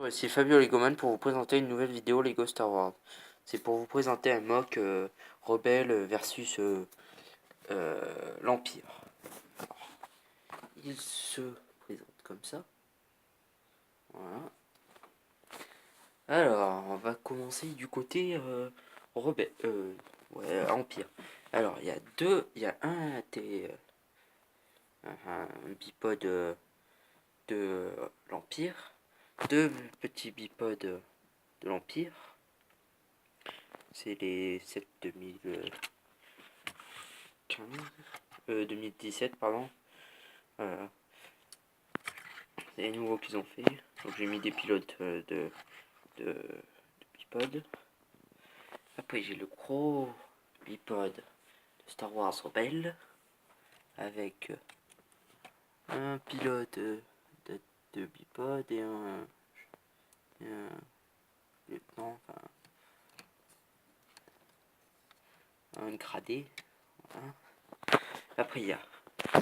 C'est Fabio Legoman pour vous présenter une nouvelle vidéo Lego Star Wars. C'est pour vous présenter un mock rebelle versus l'Empire. Il se présente comme ça. Voilà. Alors, on va commencer du côté rebelle, Empire. Alors, il y a un bipode de l'Empire, deux petits bipodes de l'Empire. C'est les 7 2017, pardon. Voilà. C'est les nouveaux qu'ils ont fait. Donc j'ai mis des pilotes de bipod. Après j'ai le gros bipod de Star Wars Rebelle avec un pilote de bipod et un lieutenant, enfin un gradé. Voilà. Après il y a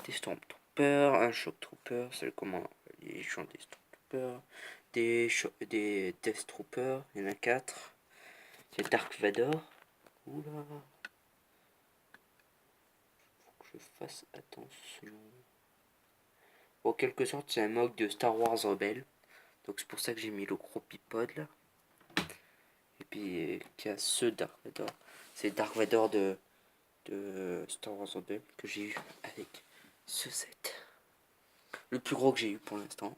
des Stormtroopers, un Shock Trooper, c'est comment les gens des Stormtroopers, des Death Troopers, il y en a 4. Il y a Dark Vador. Oula, faut que je fasse attention. Bon, en quelque sorte, c'est un mock de Star Wars Rebelle. Donc c'est pour ça que j'ai mis le gros bipod là. Et puis qu'il y a ce Dark Vador. C'est Dark Vador de Star Wars Rebelle que j'ai eu avec ce set. Le plus gros que j'ai eu pour l'instant.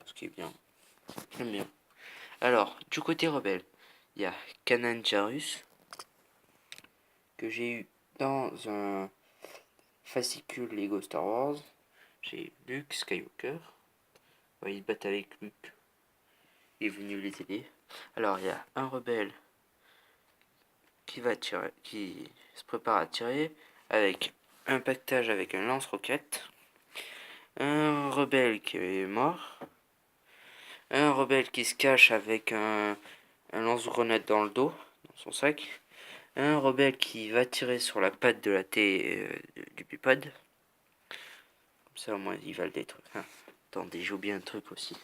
Ce qui est bien. J'aime bien. Alors, du côté rebelle, il y a Kanan Jarrus. Que j'ai eu dans un fascicule Lego Star Wars. J'ai Luke Skywalker. Ouais, ils se battent avec Luke. Il est venu les aider. Alors il y a un rebelle qui se prépare à tirer avec un pactage avec un lance-roquette. Un rebelle qui est mort. Un rebelle qui se cache avec un lance-grenade dans le dos, dans son sac. Un rebelle qui va tirer sur la patte de la T du bipod. Comme ça au moins il va le détruire. Ah, attendez, j'ai oublié un truc aussi.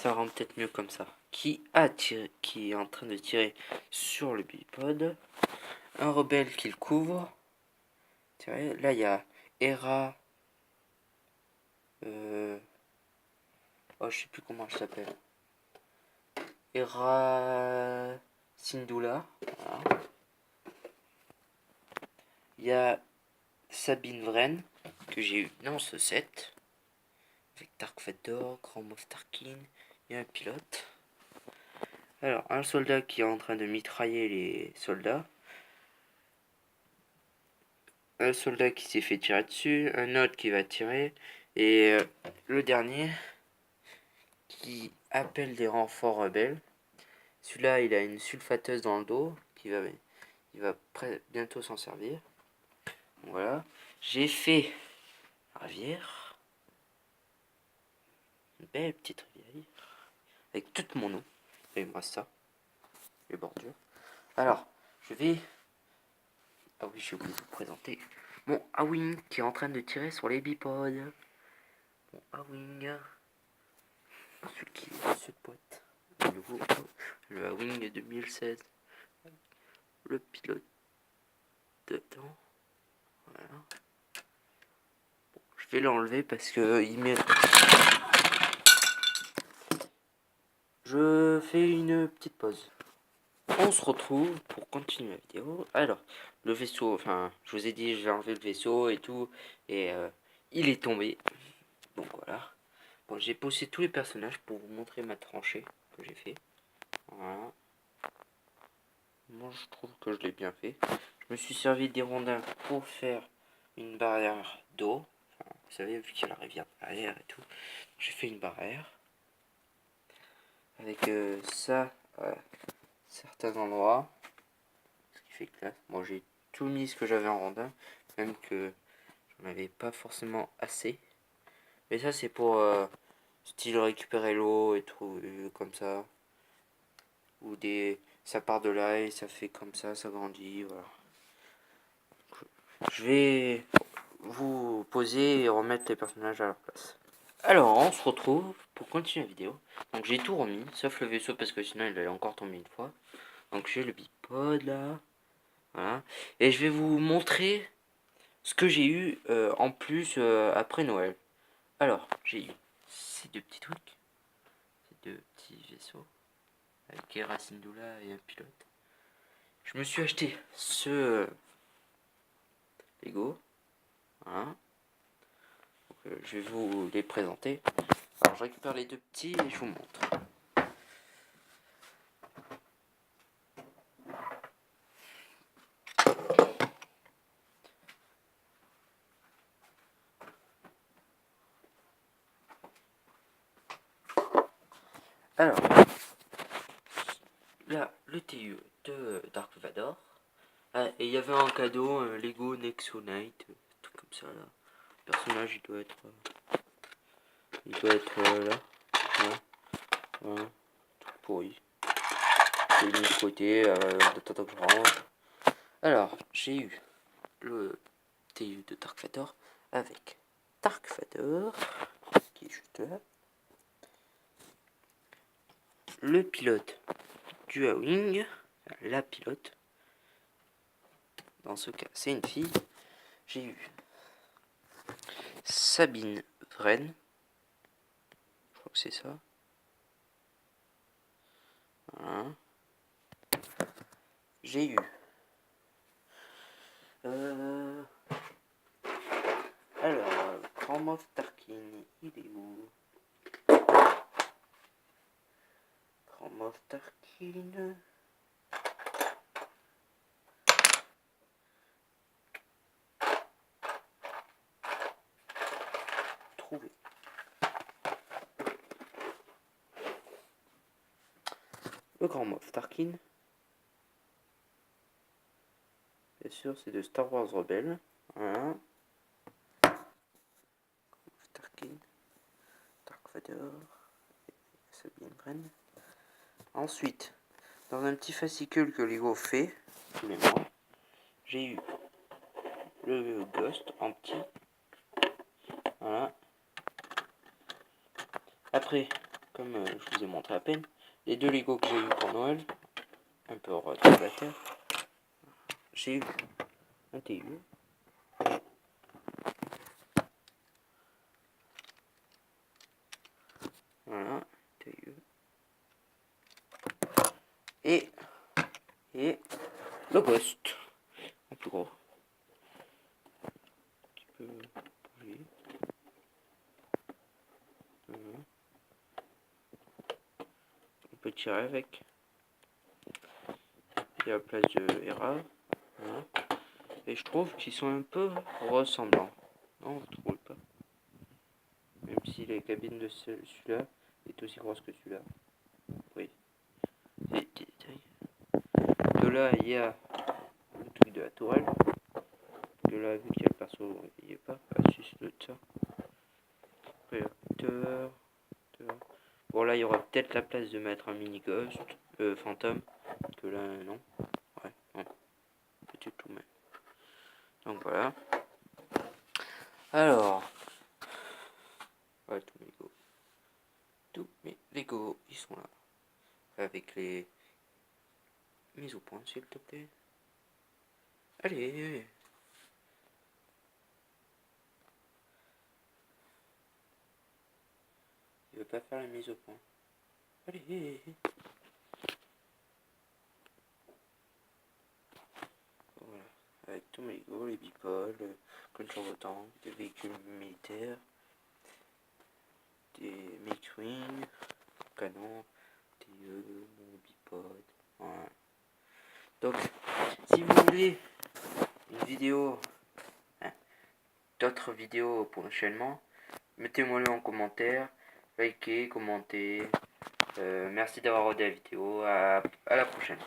Ça rend peut-être mieux comme ça. Qui est en train de tirer sur le bipod. Un rebelle qui le couvre. Là, il y a Hera. Oh, je sais plus comment elle s'appelle. Hera Syndulla. Voilà. Il y a Sabine Wren, que j'ai eu dans ce set. Avec Dark Vador, Grand Moff Tarkin. Il y a un pilote. Alors, un soldat qui est en train de mitrailler les soldats. Un soldat qui s'est fait tirer dessus, un autre qui va tirer, et le dernier qui appelle des renforts rebelles. Celui-là, il a une sulfateuse dans le dos, il va bientôt s'en servir. Voilà. J'ai fait la rivière, une belle petite rivière, avec toute mon eau. Et il me reste ça, les bordures. Alors, je vais... Ah oui, j'ai oublié de vous présenter mon A-Wing qui est en train de tirer sur les bipodes. Mon A-Wing... Celui qui est cette boîte. Le nouveau, le A-Wing 2016. Le pilote dedans. Voilà. Bon, je vais l'enlever parce que il met. Je fais une petite pause. On se retrouve pour continuer la vidéo. Alors, le vaisseau, enfin, je vous ai dit, j'ai enlevé le vaisseau et tout, et il est tombé. Donc voilà. Bon, j'ai posé tous les personnages pour vous montrer ma tranchée que j'ai fait. Voilà. Moi, je trouve que je l'ai bien fait. Je me suis servi des rondins pour faire une barrière d'eau. Enfin, vous savez, vu qu'il y a la rivière derrière et tout, j'ai fait une barrière. Avec ça à certains endroits. Ce qui fait classe. Bon, j'ai tout mis ce que j'avais en rondin. Même que j'en avais pas forcément assez. Mais ça, c'est pour style récupérer l'eau et tout, comme ça. ou des... ça part de là et ça fait comme ça grandit, voilà. Je vais vous poser et remettre les personnages à leur place. Alors, on se retrouve pour continuer la vidéo. Donc j'ai tout remis, sauf le vaisseau parce que sinon il allait encore tomber une fois. Donc j'ai le bipode là, voilà. Et je vais vous montrer ce que j'ai eu en plus après Noël. Alors, j'ai eu ces deux petits trucs, ces deux petits vaisseaux, avec Hera Syndulla et un pilote. Je me suis acheté ce Lego, voilà. Donc, je vais vous les présenter. Alors, je récupère les deux petits et je vous montre. Alors, là, le TU de Dark Vador. Ah, et il y avait un cadeau, un Lego Nexo Knight, tout comme ça là. Le personnage il doit être là. Voilà. Voilà. Tout pourri. J'ai mis de côté, de temps que je range. Alors, j'ai eu le TU de Dark Vador avec Dark Vador, qui est juste là. Le pilote du A-Wing, la pilote. Dans ce cas, c'est une fille. J'ai eu Sabine Wren. Je crois que c'est ça. Voilà. J'ai eu alors, Grand Moff Tarkin, il est où? Grand Moff Tarkin. Trouvé. Le Grand Moff Tarkin. Bien sûr, c'est de Star Wars Rebelle. Voilà. Tarkin. Dark Vador. Sabine Wren. Ensuite, dans un petit fascicule que Lego fait tous les mois, j'ai eu le Ghost en petit. Voilà. Après, comme je vous ai montré à peine, les deux Lego que j'ai eu pour Noël, un peu retardataire, j'ai eu un TU. Voilà, TU. Et le Ghost, en plus gros. Un petit peu bouger. Voilà. On peut tirer avec. Il y a la place de Hera. Voilà. Et je trouve qu'ils sont un peu ressemblants. Non, vous trouvez pas? Même si la cabine de celui-là est aussi grosse que celui-là. Oui, c'est des petits détails. De là, il y a le truc de la tourelle. De là, vu qu'il y a le perso, il n'y est pas. Astuce de ça. Réacteur. Bon, là, il y aura peut-être la place de mettre un mini ghost. Fantôme. Que là, non. Ouais, non. Peut-être tout même. Donc voilà. Alors. Ouais, tous mes Lego. Tous mes Lego, ils sont là. Avec les mises au point, s'il te plaît. Allez. Il veut pas faire la mise au point. Allez. Voilà. Avec tous mes Lego, les bipoles, contrôle de tank, des véhicules militaires, des make-wing, canons, des bipodes. Voilà. Donc, si vous voulez une vidéo, hein, d'autres vidéos prochainement, mettez-moi le en commentaire, likez, commentez. Merci d'avoir regardé la vidéo. À la prochaine.